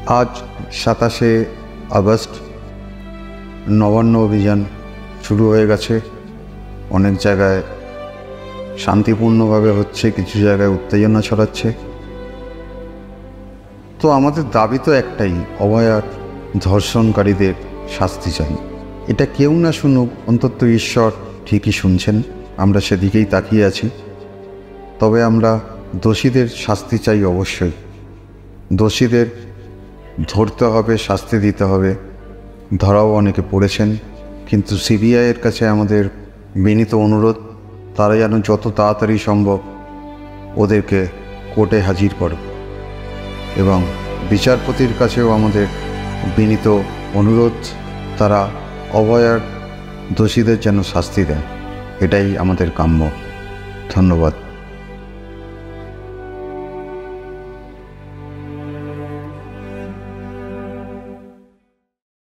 আজ 27শে আগস্ট নবান্ন অভিযান শুরু হয়ে গেছে। অনেক জায়গায় শান্তিপূর্ণভাবে হচ্ছে, কিছু জায়গায় উত্তেজনা ছড়াচ্ছে। তো আমাদের দাবি তো একটাই, অভয়ার ধর্ষণকারীদের শাস্তি চাই। এটা কেউ না শুনুক, অন্তত ঈশ্বর ঠিকই শুনছেন, আমরা সেদিকেই তাকিয়ে আছি। তবে আমরা দোষীদের শাস্তি চাই অবশ্যই। দোষীদের ধরতে হবে, শাস্তি দিতে হবে। ধরাও অনেকে পড়েছেন, কিন্তু সিবিআইয়ের কাছে আমাদের বিনীত অনুরোধ, তারা যেন যত তাড়াতাড়ি সম্ভব ওদেরকে কোর্টে হাজির করে। এবং বিচারপতির কাছেও আমাদের বিনীত অনুরোধ, তারা অভয়ার দোষীদের যেন শাস্তি দেন। এটাই আমাদের কাম্য। ধন্যবাদ।